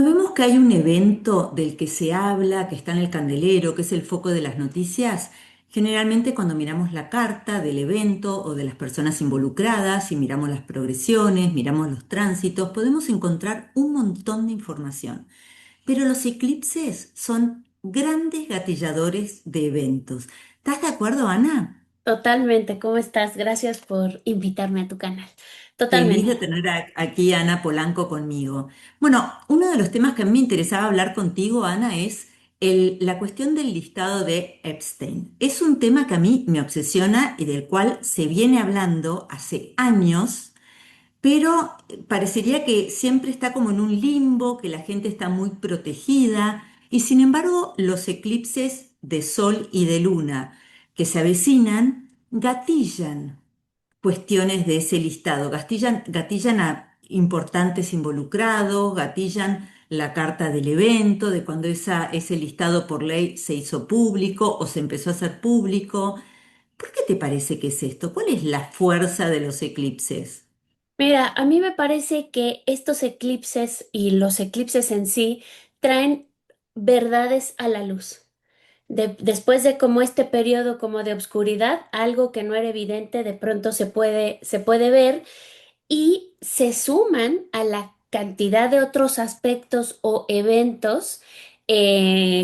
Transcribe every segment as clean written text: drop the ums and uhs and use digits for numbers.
Cuando vemos que hay un evento del que se habla, que está en el candelero, que es el foco de las noticias, generalmente cuando miramos la carta del evento o de las personas involucradas y miramos las progresiones, miramos los tránsitos, podemos encontrar un montón de información. Pero los eclipses son grandes gatilladores de eventos. ¿Estás de acuerdo, Ana? Totalmente, ¿cómo estás? Gracias por invitarme a tu canal. Feliz Totalmente. de tener aquí a Ana Polanco conmigo. Bueno, uno de los temas que a mí me interesaba hablar contigo, Ana, es la cuestión del listado de Epstein. Es un tema que a mí me obsesiona y del cual se viene hablando hace años, pero parecería que siempre está como en un limbo, que la gente está muy protegida y sin embargo los eclipses de sol y de luna que se avecinan gatillan cuestiones de ese listado. Gatillan a importantes involucrados, gatillan la carta del evento, de cuando ese listado por ley se hizo público o se empezó a hacer público. ¿Por qué te parece que es esto? ¿Cuál es la fuerza de los eclipses? Mira, a mí me parece que estos eclipses y los eclipses en sí traen verdades a la luz. Después de como este periodo como de obscuridad, algo que no era evidente de pronto se puede ver y se suman a la cantidad de otros aspectos o eventos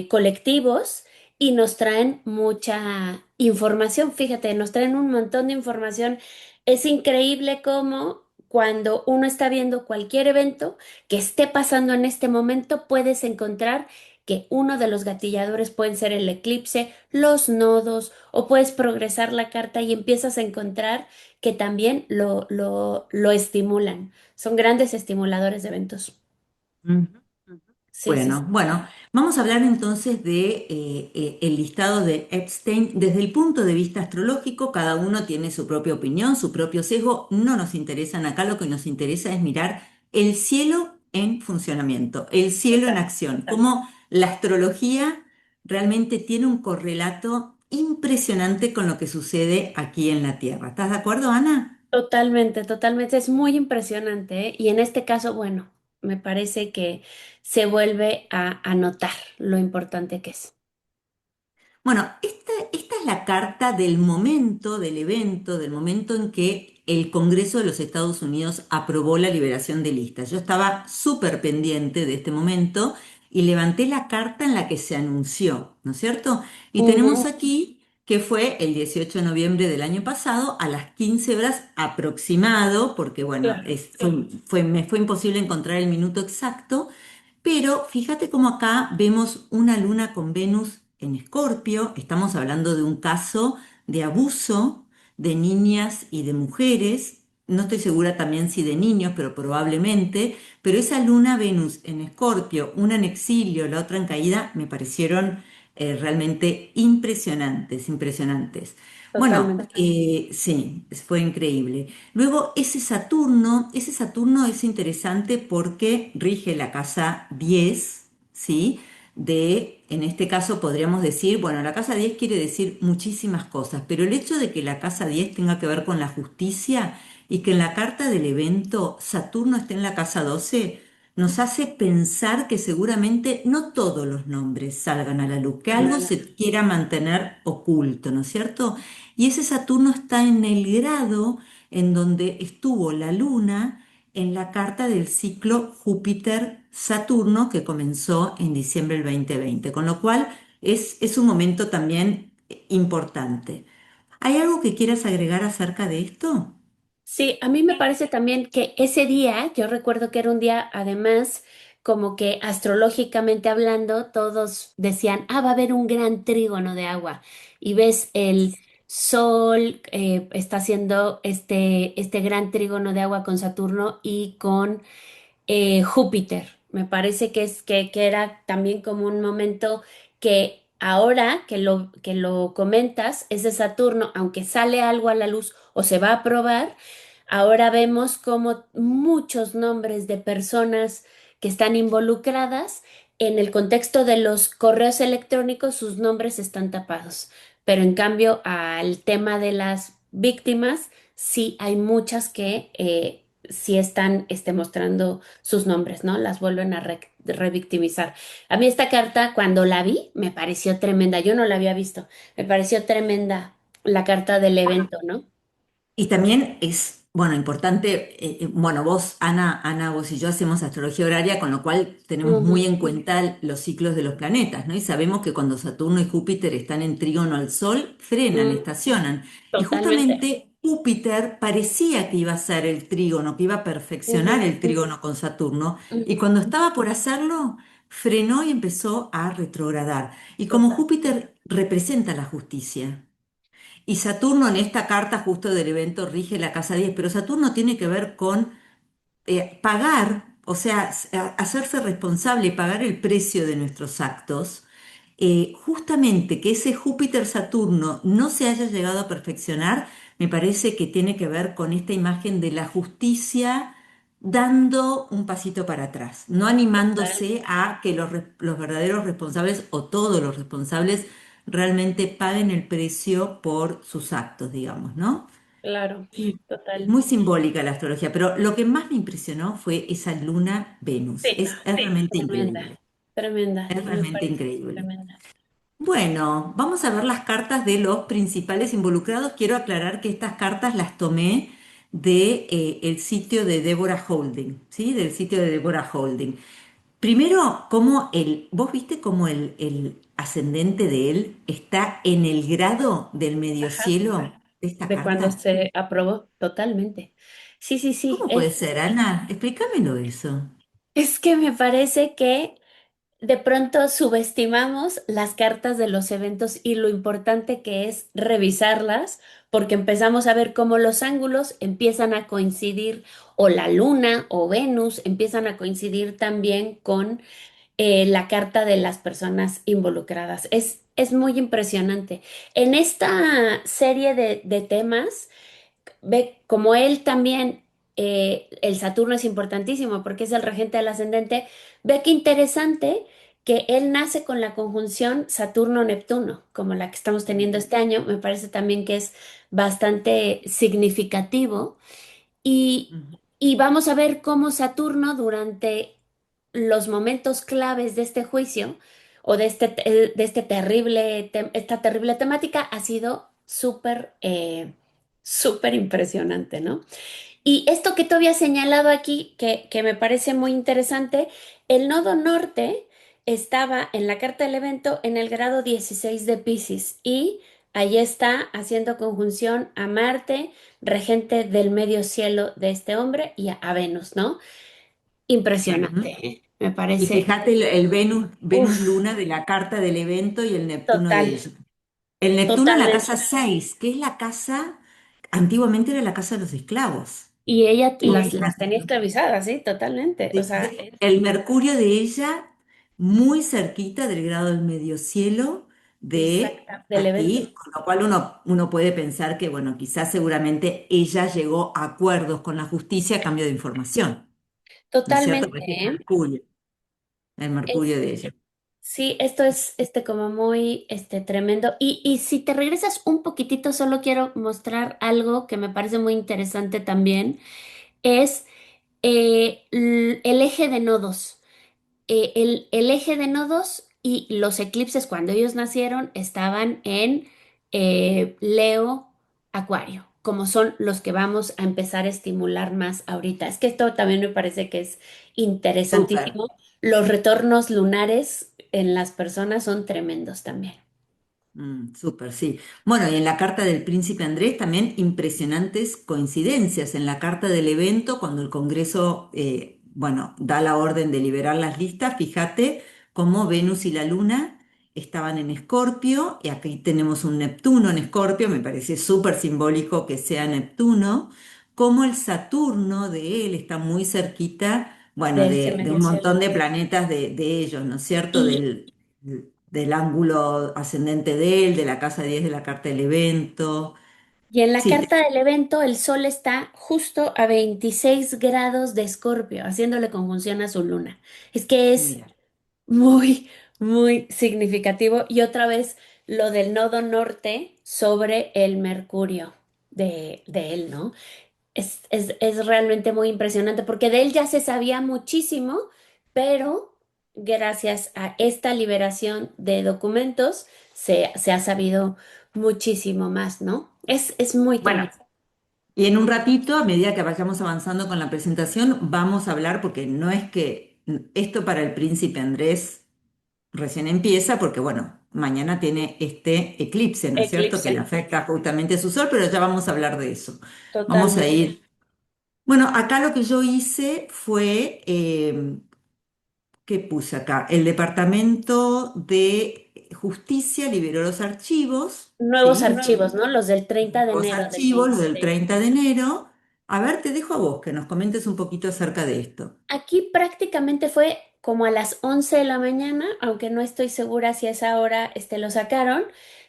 colectivos y nos traen mucha información. Fíjate, nos traen un montón de información. Es increíble cómo cuando uno está viendo cualquier evento que esté pasando en este momento, puedes encontrar que uno de los gatilladores pueden ser el eclipse, los nodos, o puedes progresar la carta y empiezas a encontrar que también lo estimulan. Son grandes estimuladores de eventos. Ujú. Sí, sí, sí. Bueno, vamos a hablar entonces de el listado de Epstein desde el punto de vista astrológico. Cada uno tiene su propia opinión, su propio sesgo. No nos interesan acá, lo que nos interesa es mirar el cielo en funcionamiento, el cielo en Total, acción, total. cómo la astrología realmente tiene un correlato impresionante con lo que sucede aquí en la Tierra. ¿Estás de acuerdo, Ana? Totalmente, totalmente. Es muy impresionante, ¿eh? Y en este caso, bueno, me parece que se vuelve a notar lo importante que es. Bueno, esta es la carta del momento, del evento, del momento en que el Congreso de los Estados Unidos aprobó la liberación de listas. Yo estaba súper pendiente de este momento y levanté la carta en la que se anunció, ¿no es cierto? Y tenemos Ujú. aquí que fue el 18 de noviembre del año pasado a las 15 horas aproximado, porque bueno, Claro. me fue imposible encontrar el minuto exacto, pero fíjate cómo acá vemos una luna con Venus en Escorpio. Estamos hablando de un caso de abuso de niñas y de mujeres. No estoy segura también si de niños, pero probablemente. Pero esa luna Venus en Escorpio, una en exilio, la otra en caída, me parecieron realmente impresionantes, impresionantes. Bueno, Totalmente. sí, fue increíble. Luego, ese Saturno es interesante porque rige la casa 10, ¿sí? En este caso podríamos decir, bueno, la casa 10 quiere decir muchísimas cosas, pero el hecho de que la casa 10 tenga que ver con la justicia y que en la carta del evento Saturno esté en la casa 12 nos hace pensar que seguramente no todos los nombres salgan a la luz, que algo Ándale. se quiera mantener oculto, ¿no es cierto? Y ese Saturno está en el grado en donde estuvo la Luna en la carta del ciclo Júpiter-Saturno que comenzó en diciembre del 2020, con lo cual es un momento también importante. ¿Hay algo que quieras agregar acerca de esto? Sí, a mí me parece también que ese día, yo recuerdo que era un día, además, como que astrológicamente hablando, todos decían, va a haber un gran trígono de agua. Y ves el Sol está haciendo este gran trígono de agua con Saturno y con Júpiter. Me parece que era también como un momento que ahora que lo comentas, ese Saturno, aunque sale algo a la luz o se va a probar, ahora vemos como muchos nombres de personas que están involucradas en el contexto de los correos electrónicos, sus nombres están tapados. Pero en cambio, al tema de las víctimas, sí hay muchas que sí están mostrando sus nombres, ¿no? Las vuelven a revictimizar. A mí esta carta, cuando la vi, me pareció tremenda. Yo no la había visto. Me pareció tremenda la carta del evento, ¿no? Y también es, bueno, importante, bueno, vos, Ana, vos y yo hacemos astrología horaria, con lo cual tenemos muy Ujú, en cuenta los ciclos de los planetas, ¿no? Y sabemos que cuando Saturno y Júpiter están en trígono al Sol, frenan, mm, estacionan. Y totalmente. justamente Júpiter parecía que iba a ser el trígono, que iba a perfeccionar Ujú, el trígono con Saturno, y ujú, cuando estaba por hacerlo, frenó y empezó a retrogradar. Y como total. Júpiter representa la justicia. Y Saturno en esta carta justo del evento rige la casa 10, pero Saturno tiene que ver con pagar, o sea, hacerse responsable y pagar el precio de nuestros actos. Justamente que ese Júpiter-Saturno no se haya llegado a perfeccionar, me parece que tiene que ver con esta imagen de la justicia dando un pasito para atrás, no Total, animándose a que los verdaderos responsables o todos los responsables realmente paguen el precio por sus actos, digamos, ¿no? claro, Y es total. muy simbólica la astrología, pero lo que más me impresionó fue esa luna Venus. Sí, Es realmente tremenda, increíble. tremenda. Es Me realmente parece increíble. tremenda. Bueno, vamos a ver las cartas de los principales involucrados. Quiero aclarar que estas cartas las tomé de, el sitio de Deborah Holding, ¿sí? Del sitio de Deborah Holding. Primero, vos viste cómo el ascendente de él está en el grado del medio Ajá. cielo de esta De cuando carta. se aprobó, totalmente. Sí, sí, sí. ¿Cómo puede ser, Ana? Explícamelo eso. Es que me parece que de pronto subestimamos las cartas de los eventos y lo importante que es revisarlas, porque empezamos a ver cómo los ángulos empiezan a coincidir, o la luna o Venus empiezan a coincidir también con la carta de las personas involucradas. Es muy impresionante. En esta serie de temas, ve como él también, el Saturno es importantísimo porque es el regente del ascendente, ve qué interesante que él nace con la conjunción Saturno-Neptuno, como la que estamos teniendo este año. Me parece también que es bastante significativo y, Ujú. y vamos a ver cómo Saturno durante los momentos claves de este juicio o esta terrible temática ha sido súper, súper impresionante, ¿no? Y esto que tú habías señalado aquí, que me parece muy interesante, el nodo norte estaba en la carta del evento en el grado 16 de Piscis y ahí está haciendo conjunción a Marte, regente del medio cielo de este hombre, y a Venus, ¿no? Impresionante, Ujú. ¿eh? Me Y parece, fíjate el Venus, uff, Venus-Luna de la carta del evento y el Neptuno de total, ella. El Neptuno en la casa totalmente. 6, que es la casa, antiguamente era la casa de los esclavos. Y ella Y es las tenía esclavizadas, sí, totalmente. O sea, el Mercurio de ella muy cerquita del grado del medio cielo de exacta, del evento. aquí, con lo cual uno puede pensar que, bueno, quizás seguramente ella llegó a acuerdos con la justicia a cambio de información, ¿no es cierto? Totalmente, Porque es ¿eh? Mercurio, el Mercurio Es, de ella. sí, esto es como muy tremendo. Y si te regresas un poquitito, solo quiero mostrar algo que me parece muy interesante también. Es el eje de nodos. El eje de nodos y los eclipses cuando ellos nacieron estaban en Leo, Acuario, como son los que vamos a empezar a estimular más ahorita. Es que esto también me parece que es Súper. interesantísimo. Los retornos lunares en las personas son tremendos también. Súper, sí. Bueno, y en la carta del príncipe Andrés también impresionantes coincidencias. En la carta del evento, cuando el Congreso, bueno, da la orden de liberar las listas, fíjate cómo Venus y la Luna estaban en Escorpio, y aquí tenemos un Neptuno en Escorpio, me parece súper simbólico que sea Neptuno, como el Saturno de él está muy cerquita, bueno, De este de medio un cielo. montón de planetas de ellos, ¿no es cierto? Y, Del ángulo ascendente de él, de la casa 10 de la carta del evento. y en la Sí, carta del evento, el Sol está justo a 26 grados de Escorpio, haciéndole conjunción a su luna. Es que es mira. muy, muy significativo. Y otra vez lo del nodo norte sobre el Mercurio de él, ¿no? Es realmente muy impresionante porque de él ya se sabía muchísimo, pero gracias a esta liberación de documentos se ha sabido muchísimo más, ¿no? Es muy Bueno, tremendo. y en un ratito, a medida que vayamos avanzando con la presentación, vamos a hablar, porque no es que esto para el príncipe Andrés recién empieza, porque bueno, mañana tiene este eclipse, ¿no es cierto?, que le Eclipse, afecta justamente a su sol, pero ya vamos a hablar de eso. Vamos a totalmente. ir. Bueno, acá lo que yo hice fue, ¿qué puse acá? El Departamento de Justicia liberó los archivos, Nuevos ¿sí? archivos, ¿no? Los del 30 de Los enero del archivos, los del 26. 30 de enero. A ver, te dejo a vos que nos comentes un poquito acerca de esto. Aquí prácticamente fue como a las 11 de la mañana, aunque no estoy segura si a esa hora lo sacaron,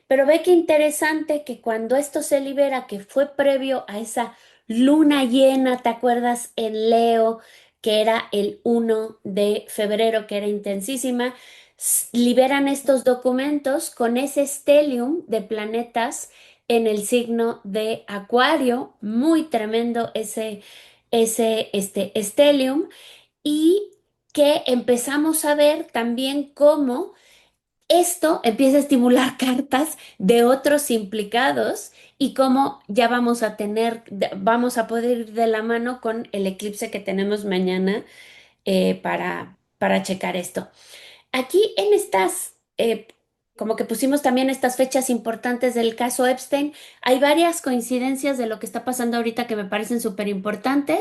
pero ve qué interesante que cuando esto se libera, que fue previo a esa luna llena, ¿te acuerdas? En Leo, que era el 1 de febrero, que era intensísima, liberan estos documentos con ese stellium de planetas en el signo de Acuario, muy tremendo ese stellium y que empezamos a ver también cómo esto empieza a estimular cartas de otros implicados y cómo ya vamos a vamos a poder ir de la mano con el eclipse que tenemos mañana para checar esto. Aquí en como que pusimos también estas fechas importantes del caso Epstein, hay varias coincidencias de lo que está pasando ahorita que me parecen súper importantes.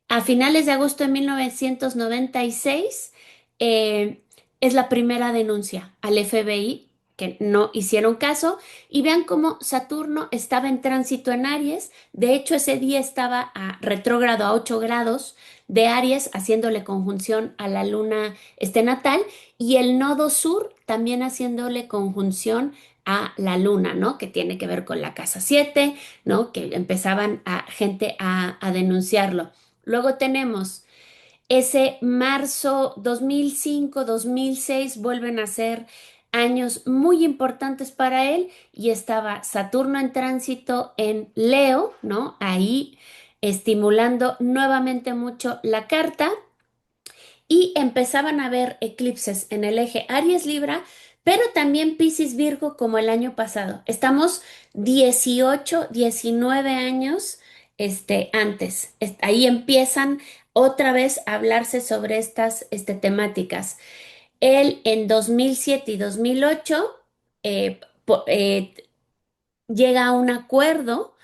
A finales de agosto de 1996 eh, es la primera denuncia al FBI que no hicieron caso y vean cómo Saturno estaba en tránsito en Aries. De hecho, ese día estaba a retrógrado a 8 grados de Aries, haciéndole conjunción a la luna natal y el nodo sur también haciéndole conjunción a la luna, ¿no? Que tiene que ver con la casa 7, ¿no? Que empezaban a gente a denunciarlo. Luego tenemos ese marzo 2005, 2006 vuelven a ser años muy importantes para él y estaba Saturno en tránsito en Leo, ¿no? Ahí estimulando nuevamente mucho la carta y empezaban a haber eclipses en el eje Aries-Libra, pero también Piscis-Virgo como el año pasado. Estamos 18, 19 años antes. Ahí empiezan otra vez a hablarse sobre estas temáticas. Él en 2007 y 2008 eh, po- eh, llega a un acuerdo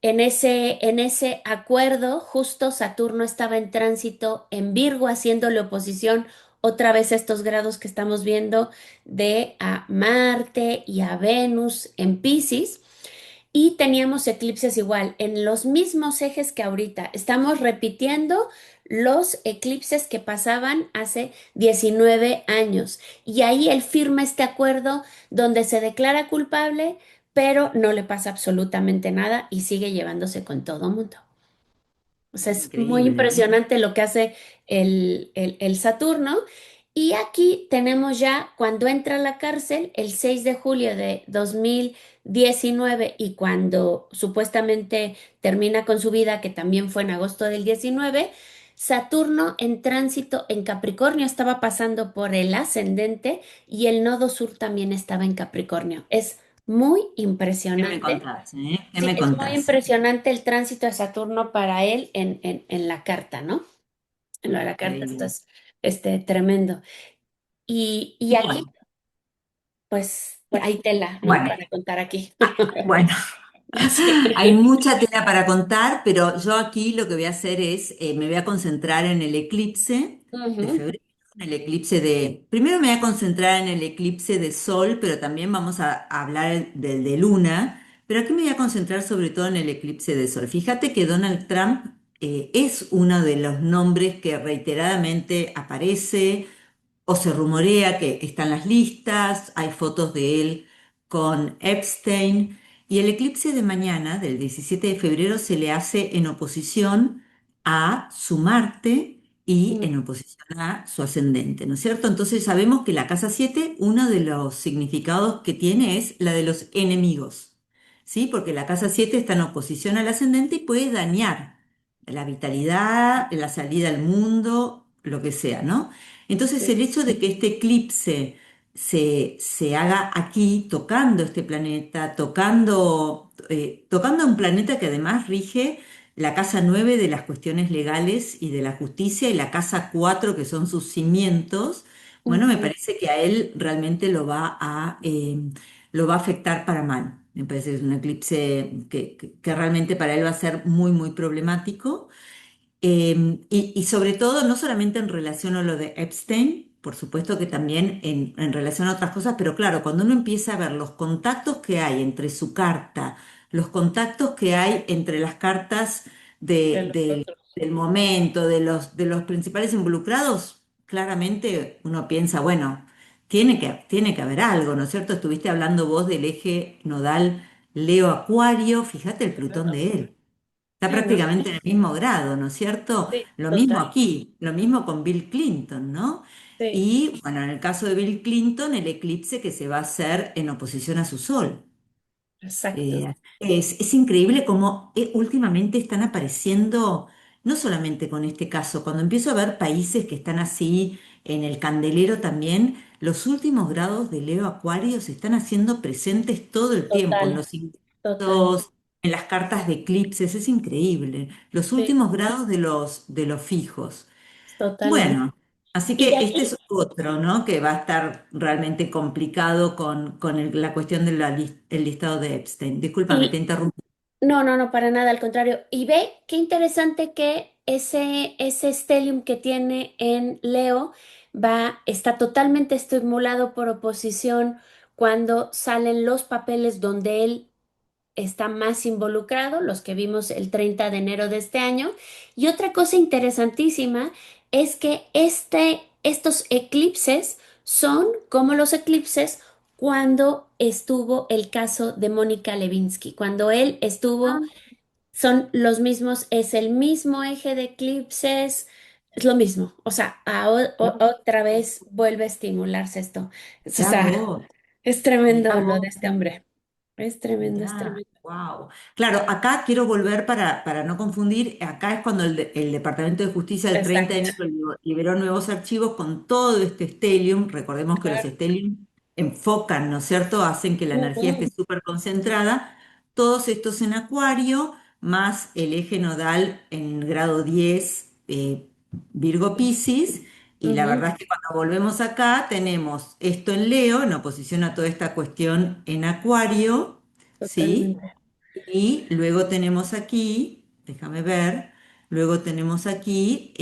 en ese acuerdo, justo Saturno estaba en tránsito en Virgo, haciéndole oposición otra vez a estos grados que estamos viendo de a Marte y a Venus en Piscis. Y teníamos eclipses igual, en los mismos ejes que ahorita. Estamos repitiendo los eclipses que pasaban hace 19 años. Y ahí él firma este acuerdo donde se declara culpable, pero no le pasa absolutamente nada y sigue llevándose con todo mundo. O sea, es muy Increíble, ¿no? impresionante lo que hace el Saturno. Y aquí tenemos ya cuando entra a la cárcel el 6 de julio de 2019 y cuando supuestamente termina con su vida, que también fue en agosto del 19, Saturno en tránsito en Capricornio estaba pasando por el ascendente y el nodo sur también estaba en Capricornio. Es muy ¿Qué me impresionante. contás, eh? ¿Qué Sí, me es muy contás? impresionante el tránsito de Saturno para él en la carta, ¿no? En lo de la carta, esto Increíble. es tremendo. Y aquí, Bueno, pues, hay tela, ¿no? bueno, Para contar aquí. bueno. Hay Sí. mucha tela para contar, pero yo aquí lo que voy a hacer es, me voy a concentrar en el eclipse de Ujú, febrero, en el eclipse de, primero me voy a concentrar en el eclipse de sol, pero también vamos a hablar del de luna, pero aquí me voy a concentrar sobre todo en el eclipse de sol. Fíjate que Donald Trump es uno de los nombres que reiteradamente aparece o se rumorea que está en las listas, hay fotos de él con Epstein, y el eclipse de mañana, del 17 de febrero, se le hace en oposición a su Marte y ujú, en oposición a su ascendente, ¿no es cierto? Entonces sabemos que la casa 7, uno de los significados que tiene es la de los enemigos, ¿sí? Porque la casa 7 está en oposición al ascendente y puede dañar. la vitalidad, la salida al mundo, lo que sea, ¿no? Entonces sí, el hecho de que este eclipse se haga aquí, tocando este planeta, tocando un planeta que además rige la casa 9 de las cuestiones legales y de la justicia y la casa 4 que son sus cimientos, bueno, me ujú, parece que a él realmente lo va a afectar para mal. Me parece que es un eclipse que realmente para él va a ser muy, muy problemático. Y sobre todo, no solamente en relación a lo de Epstein, por supuesto que también en relación a otras cosas, pero claro, cuando uno empieza a ver los contactos que hay entre su carta, los contactos que hay entre las cartas de los otros. del momento, de los principales involucrados, claramente uno piensa, bueno, tiene que haber algo, ¿no es cierto? Estuviste hablando vos del eje nodal Leo Acuario, fíjate el Plutón Claro. de él. Está Sí, ¿no? prácticamente en el mismo grado, ¿no es cierto? Sí, Lo mismo total. aquí, lo mismo con Bill Clinton, ¿no? Sí, Y bueno, en el caso de Bill Clinton, el eclipse que se va a hacer en oposición a su sol. exacto. Es increíble cómo últimamente están apareciendo, no solamente con este caso, cuando empiezo a ver países que están así en el candelero también, los últimos grados de Leo Acuario se están haciendo presentes todo el tiempo, en Total, los total. signos, en las cartas de eclipses, es increíble. Los Sí, últimos grados de los fijos. totalmente. Bueno, así Y de que este aquí, es otro, ¿no? Que va a estar realmente complicado con la cuestión del listado de Epstein. Discúlpame, te y interrumpí. no, no, no, para nada, al contrario. Y ve qué interesante que ese stellium que tiene en Leo está totalmente estimulado por oposición cuando salen los papeles donde él está más involucrado, los que vimos el 30 de enero de este año. Y otra cosa interesantísima es que estos eclipses son como los eclipses cuando estuvo el caso de Mónica Lewinsky, cuando él estuvo, son los mismos, es el mismo eje de eclipses, es lo mismo, o sea, otra vez vuelve a estimularse esto. O Mirá sea, vos, es mirá tremendo lo vos. de este hombre, es tremendo, es Mirá, tremendo. wow. Claro, acá quiero volver para no confundir, acá es cuando el Departamento de Justicia el 30 de Exacto. enero liberó nuevos archivos con todo este stellium. Recordemos que los Claro. stellium enfocan, ¿no es cierto? Hacen que la energía esté Ujú, súper concentrada. Todos estos en Acuario, más el eje nodal en grado 10 Virgo Piscis. Y la ujú, verdad es que cuando volvemos acá tenemos esto en Leo, en oposición a toda esta cuestión en Acuario. ¿Sí? totalmente. Y luego tenemos aquí, déjame ver, luego tenemos aquí,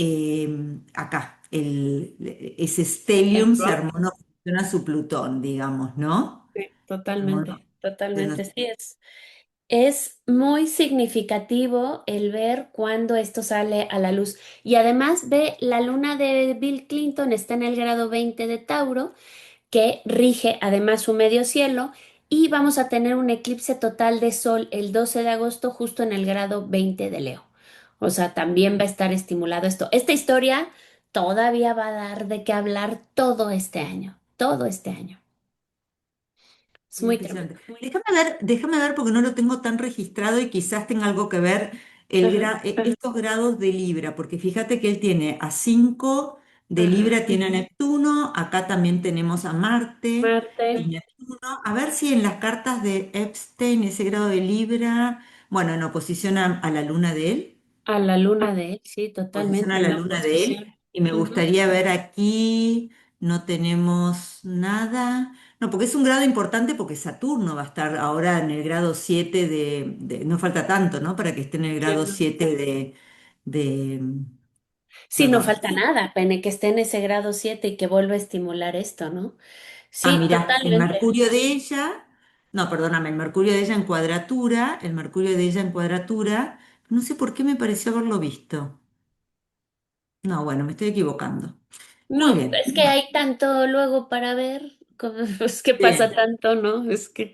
acá, ese El stellium se rock. armó en oposición a su Plutón, digamos, ¿no? Sí, Se armó en totalmente, oposición totalmente. Sí, es muy significativo el ver cuando esto sale a la luz. Y además ve la luna de Bill Clinton está en el grado 20 de Tauro, que rige además su medio cielo, y vamos a tener un eclipse total de sol el 12 de agosto justo en el grado 20 de Leo. O sea, también va a estar estimulado esto. Esta historia todavía va a dar de qué hablar todo este año. Es muy tremendo. Impresionante. Déjame ver porque no lo tengo tan registrado y quizás tenga algo que ver Ajá, estos grados de Libra, porque fíjate que él tiene a 5 de ajá. Libra, tiene a Neptuno, acá también tenemos a Marte y Marte, Neptuno. A ver si en las cartas de Epstein, ese grado de Libra, bueno, en oposición a la luna de él a la luna de él, sí, posición totalmente a en la luna de él. oposición. Y me Ujú. gustaría ver aquí, no tenemos nada. No, porque es un grado importante porque Saturno va a estar ahora en el grado 7 no falta tanto, ¿no? Para que esté en el Sí, grado no. 7 de, Sí, no perdón. falta nada, Pene, que esté en ese grado 7 y que vuelva a estimular esto, ¿no? Ah, Sí, mirá, el totalmente. Mercurio de ella, no, perdóname, el Mercurio de ella en cuadratura, el Mercurio de ella en cuadratura, no sé por qué me pareció haberlo visto. No, bueno, me estoy equivocando. Muy No, bien. es que hay tanto luego para ver, es que pasa Bien. tanto, ¿no? Es que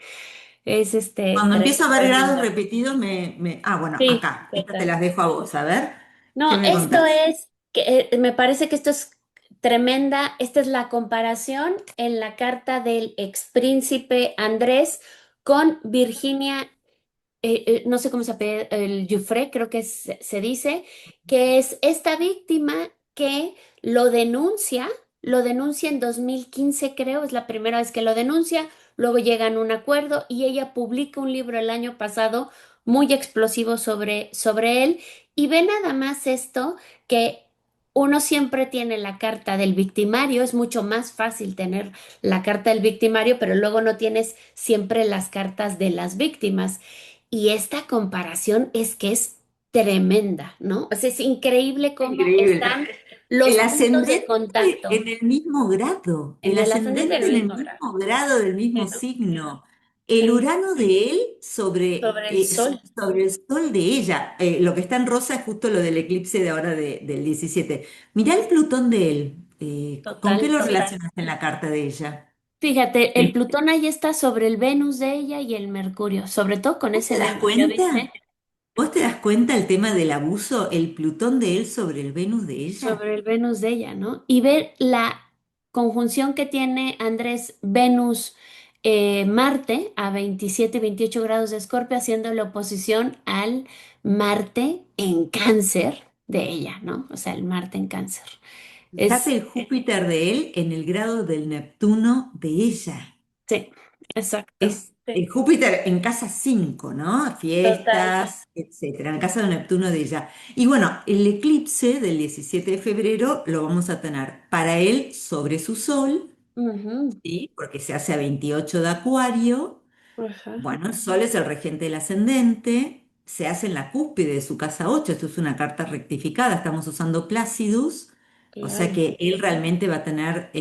es Cuando empiezo a ver grados tremendo. repetidos, Ah, bueno, Sí, acá. Estas te total. las dejo a vos. A ver, ¿qué No, me esto contás? es, que me parece que esto es tremenda, esta es la comparación en la carta del expríncipe Andrés con Virginia no sé cómo se apellida, el Giuffre, creo que se dice, que es esta víctima que lo denuncia en 2015, creo, es la primera vez que lo denuncia, luego llegan a un acuerdo y ella publica un libro el año pasado muy explosivo sobre él y ve nada más esto que uno siempre tiene la carta del victimario, es mucho más fácil tener la carta del victimario, pero luego no tienes siempre las cartas de las víctimas. Y esta comparación es que es tremenda, ¿no? O sea, es increíble cómo Increíble. están los El puntos de ascendente contacto en el mismo grado, en el el ascendente ascendente del en el mismo grado. mismo grado del Sí, mismo ¿no? signo, el Sí, Urano de él sobre, sobre el sol, sobre el sol de ella. Lo que está en rosa es justo lo del eclipse de ahora del 17. Mirá el Plutón de él, ¿con qué total. lo relacionas en la carta de ella? Fíjate, el El- Plutón ahí está sobre el Venus de ella y el Mercurio, sobre todo con ¿Vos te ese das Venus, ¿ya viste? cuenta? ¿Vos te das cuenta el tema del abuso, el Plutón de él sobre el Venus de ella? Sobre el Venus de ella, ¿no? Y ver la conjunción que tiene Andrés Venus Marte a 27 y 28 grados de Escorpio, haciendo la oposición al Marte en Cáncer de ella, ¿no? O sea, el Marte en Cáncer. Fíjate Es, el Júpiter de él en el grado del Neptuno de ella. sí, exacto. Es Sí. el Júpiter en casa 5, ¿no? Total. Fiestas, etcétera, en casa del Neptuno de ella. Y bueno, el eclipse del 17 de febrero lo vamos a tener para él sobre su Sol, Ujú, ¿sí? Porque se hace a 28 de Acuario. ajá, Bueno, el Sol es el regente del ascendente, se hace en la cúspide de su casa 8. Esto es una carta rectificada, estamos usando Placidus, o sea claro, que él realmente va a tener,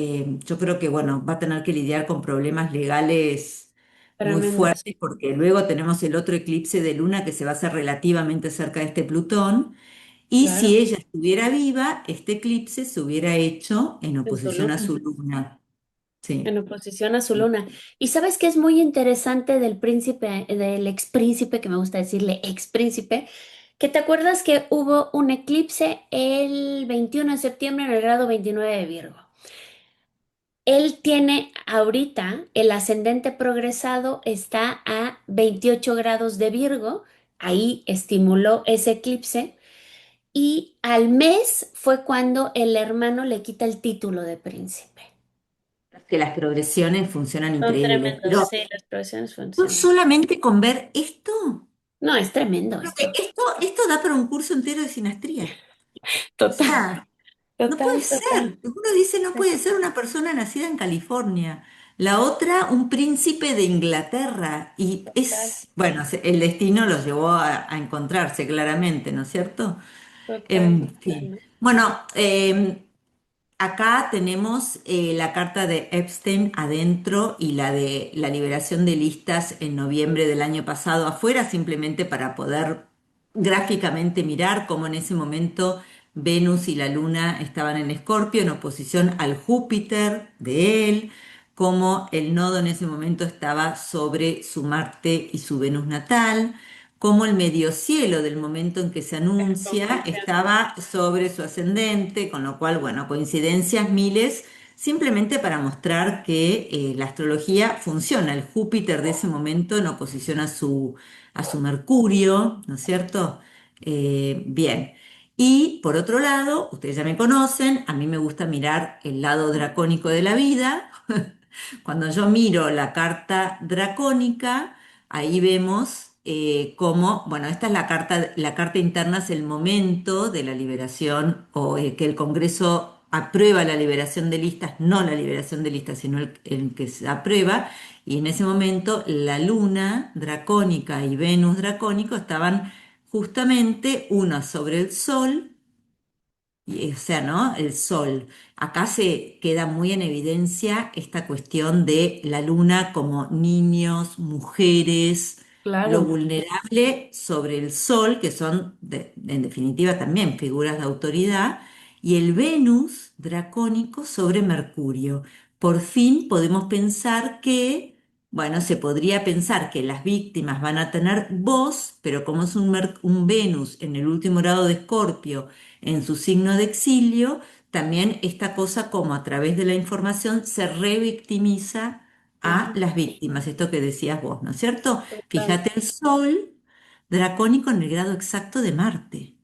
yo creo que, bueno, va a tener que lidiar con problemas legales muy tremendos, fuertes, porque luego tenemos el otro eclipse de luna que se va a hacer relativamente cerca de este Plutón, y si claro, ella estuviera viva, este eclipse se hubiera hecho en en su oposición a luna. su luna. En Sí. oposición a su luna. Y sabes que es muy interesante del príncipe, del expríncipe, que me gusta decirle expríncipe, que te acuerdas que hubo un eclipse el 21 de septiembre en el grado 29 de Virgo. Él tiene ahorita el ascendente progresado, está a 28 grados de Virgo, ahí estimuló ese eclipse, y al mes fue cuando el hermano le quita el título de príncipe. Que las progresiones funcionan Son increíbles, tremendos, pero sí, las profesiones yo funcionan. solamente con ver esto, No, es tremendo creo que esto. esto da para un curso entero de sinastría. O Total, sea, no puede total, total. ser. Uno dice, no Sí, puede ser una persona nacida en California. La otra, un príncipe de Inglaterra. Y total, es, bueno, el destino los llevó a encontrarse claramente, ¿no es cierto? total, En total, fin. ¿no? Bueno, acá tenemos la carta de Epstein adentro y la de la liberación de listas en noviembre del año pasado afuera, simplemente para poder gráficamente mirar cómo en ese momento Venus y la Luna estaban en Escorpio en oposición al Júpiter de él, cómo el nodo en ese momento estaba sobre su Marte y su Venus natal, cómo el medio cielo del momento en que se La anuncia conjunción. estaba sobre su ascendente, con lo cual, bueno, coincidencias miles, simplemente para mostrar que la astrología funciona. El Júpiter de ese momento en oposición a su Mercurio, ¿no es cierto? Bien. Y por otro lado, ustedes ya me conocen, a mí me gusta mirar el lado dracónico de la vida. Cuando yo miro la carta dracónica, ahí vemos cómo, bueno, esta es la carta interna es el momento de la liberación o que el Congreso aprueba la liberación de listas, no la liberación de listas, sino el que se aprueba, y en ese momento la Luna dracónica y Venus dracónico estaban justamente una sobre el Sol o sea, ¿no? El sol. Acá se queda muy en evidencia esta cuestión de la luna como niños, mujeres, lo Claro, vulnerable sobre el sol, que son en definitiva también figuras de autoridad, y el Venus dracónico sobre Mercurio. Por fin podemos pensar que, bueno, se podría pensar que las víctimas van a tener voz, pero como es un Venus en el último grado de Escorpio, en su signo de exilio, también esta cosa como a través de la información se revictimiza a ujú, las víctimas, esto que decías vos, ¿no es cierto? total. Fíjate el sol. dracónico en el grado exacto de Marte.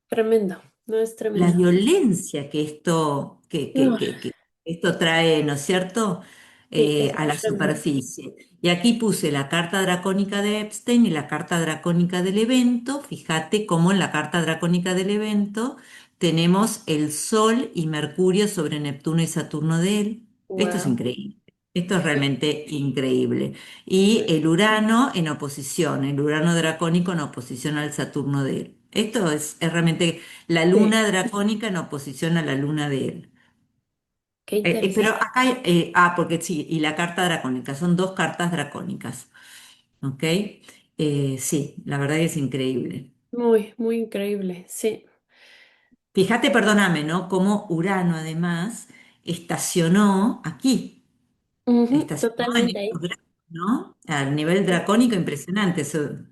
Tremendo, no es La tremendo. violencia que esto, No, que esto trae, ¿no es cierto?, sí, es a la tremendo. superficie. Y aquí puse la carta dracónica de Epstein y la carta dracónica del evento. Fíjate cómo en la carta dracónica del evento tenemos el Sol y Mercurio sobre Neptuno y Saturno de él. Esto es Wow. increíble. Esto es realmente increíble. Y el Urano en oposición, el Urano dracónico en oposición al Saturno de él. Esto es realmente la Sí, luna dracónica en oposición a la luna de él. qué Pero interesante. acá, porque sí, y la carta dracónica, son dos cartas dracónicas, ¿ok? Sí, la verdad que es increíble. Muy, muy increíble, sí. Fíjate, perdóname, ¿no? Cómo Urano además estacionó aquí, Ujú, estacionó en totalmente ahí. estos grados, ¿no? A nivel dracónico impresionante.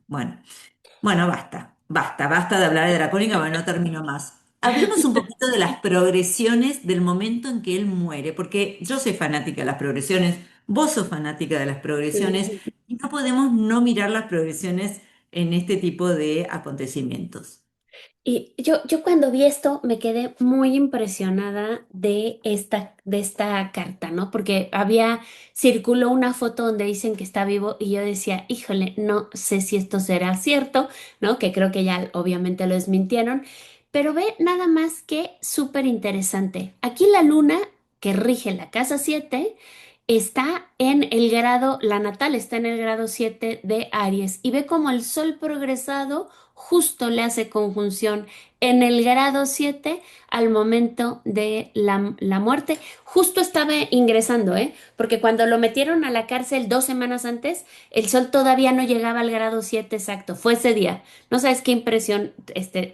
Bueno. Bueno, basta, basta, basta de hablar de Dracónica, porque no termino más. Hablemos un poquito de las progresiones del momento en que él muere, porque yo soy fanática de las progresiones, vos sos fanática de las progresiones, Sí. y no podemos no mirar las progresiones en este tipo de acontecimientos. Y yo cuando vi esto me quedé muy impresionada de esta carta, ¿no? Porque circuló una foto donde dicen que está vivo y yo decía, híjole, no sé si esto será cierto, ¿no? Que creo que ya obviamente lo desmintieron, pero ve nada más que súper interesante. Aquí la luna que rige la casa 7 está en el grado, la natal está en el grado 7 de Aries y ve como el sol progresado justo le hace conjunción en el grado 7 al momento de la muerte. Justo estaba ingresando, ¿eh? Porque cuando lo metieron a la cárcel 2 semanas antes, el sol todavía no llegaba al grado 7 exacto. Fue ese día. No sabes qué impresión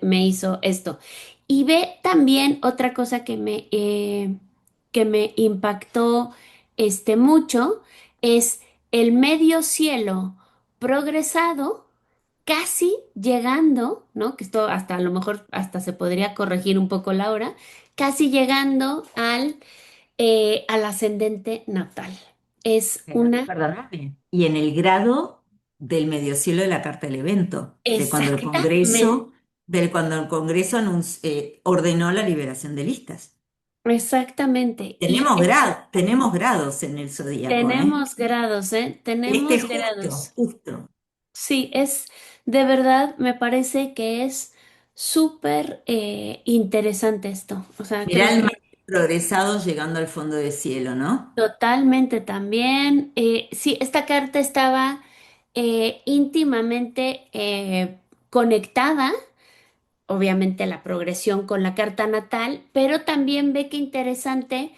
me hizo esto. Y ve también otra cosa que me impactó mucho, es el medio cielo progresado casi llegando, ¿no? Que esto hasta a lo mejor hasta se podría corregir un poco la hora, casi llegando al ascendente natal. Es una Perdóname. Y en el grado del mediocielo de la carta del evento, exactamente, cuando el Congreso ordenó la liberación de listas. exactamente. Y Tenemos grados en el zodíaco, ¿eh? tenemos grados, ¿eh? Este Tenemos justo, grados. justo. Sí, de verdad, me parece que es súper interesante esto. O sea, Mirá creo el mar que progresado llegando al fondo del cielo, ¿no? totalmente también. Sí, esta carta estaba íntimamente conectada, obviamente la progresión con la carta natal, pero también ve que interesante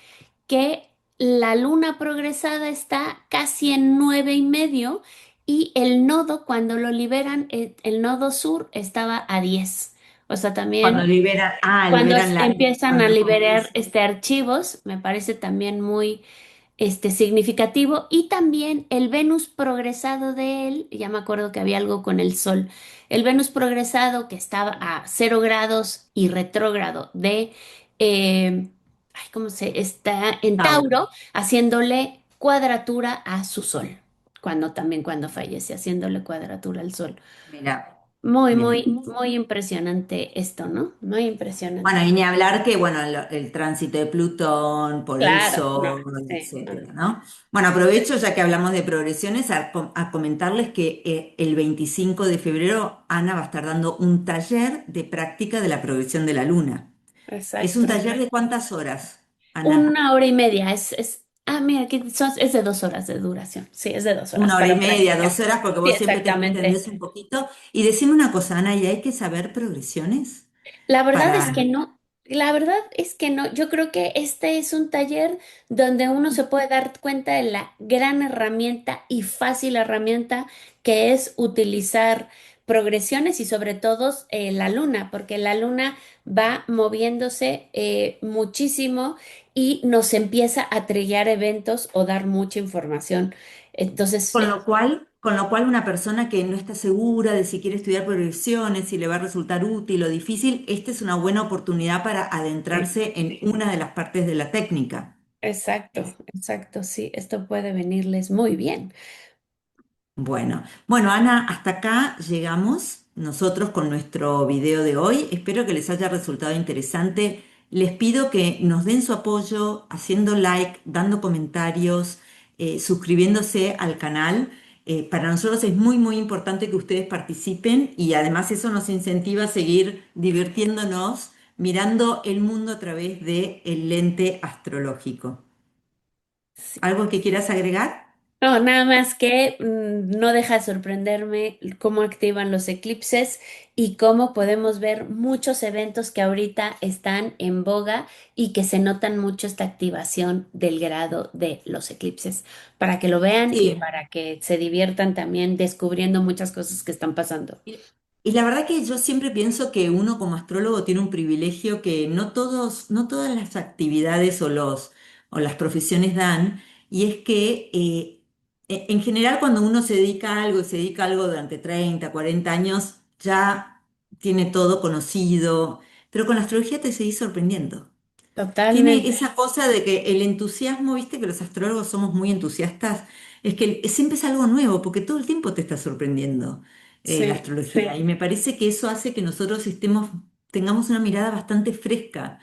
que la luna progresada está casi en 9,5 y el nodo, cuando lo liberan, el nodo sur estaba a 10. O sea, Cuando también cuando liberan empiezan a cuando el liberar Congreso. archivos, me parece también muy significativo. Y también el Venus progresado de él, ya me acuerdo que había algo con el Sol, el Venus progresado que estaba a 0 grados y retrógrado ¿cómo se está? En Tauro. Tauro, haciéndole cuadratura a su Sol, cuando fallece, haciéndole cuadratura al Sol. Mira, Muy, mira. muy, muy impresionante esto, ¿no? Muy Bueno, impresionante. y ni hablar que, bueno, el tránsito de Plutón por el Claro, no, Sol, sí, no. etcétera, ¿no? Bueno, aprovecho ya que hablamos de progresiones a comentarles que el 25 de febrero Ana va a estar dando un taller de práctica de la progresión de la Luna. ¿Es un Exacto. taller de cuántas horas, Ana? 1 hora y media. Mira, aquí es de 2 horas de duración. Sí, es de dos horas Una hora y para media, practicar. 2 horas, porque Sí, vos siempre te exactamente. extendés un poquito. Y decime una cosa, Ana, ¿y hay que saber progresiones La verdad es que para... no. La verdad es que no. Yo creo que este es un taller donde uno se puede dar cuenta de la gran herramienta y fácil herramienta que es utilizar progresiones y sobre todo la luna, porque la luna va moviéndose muchísimo y nos empieza a trillar eventos o dar mucha información. Entonces, Con lo cual una persona que no está segura de si quiere estudiar progresiones, si le va a resultar útil o difícil, esta es una buena oportunidad para sí. adentrarse en una de las partes de la técnica. Exacto, exacto, sí, esto puede venirles muy bien. Bueno, Ana, hasta acá llegamos. nosotros con nuestro video de hoy. Espero que les haya resultado interesante. Les pido que nos den su apoyo haciendo like, dando comentarios, suscribiéndose al canal. Para nosotros es muy, muy importante que ustedes participen y además eso nos incentiva a seguir divirtiéndonos mirando el mundo a través del lente astrológico. ¿Algo que quieras agregar? No, nada más que no deja de sorprenderme cómo activan los eclipses y cómo podemos ver muchos eventos que ahorita están en boga y que se notan mucho esta activación del grado de los eclipses, para que lo vean y Sí. para que se diviertan también descubriendo muchas cosas que están pasando. Y la verdad que yo siempre pienso que uno como astrólogo tiene un privilegio que no todos, no todas las actividades o las profesiones dan, y es que en general cuando uno se dedica a algo y se dedica a algo durante 30 40 años, ya tiene todo conocido, pero con la astrología te seguís sorprendiendo. Tiene Totalmente. esa cosa de que el entusiasmo, viste que los astrólogos somos muy entusiastas, es que siempre es algo nuevo, porque todo el tiempo te está sorprendiendo la Sí, astrología. Y me parece que eso hace que nosotros tengamos una mirada bastante fresca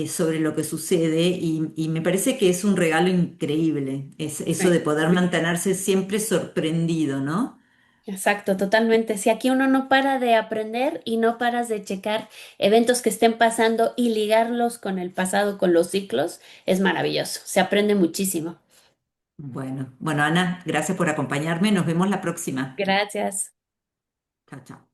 sobre lo que sucede y me parece que es un regalo increíble, eso de sí. poder mantenerse siempre sorprendido, ¿no? Exacto, totalmente. Si aquí uno no para de aprender y no paras de checar eventos que estén pasando y ligarlos con el pasado, con los ciclos, es maravilloso. Se aprende muchísimo. Bueno, Ana, gracias por acompañarme. Nos vemos la próxima. Gracias. Chao, chao.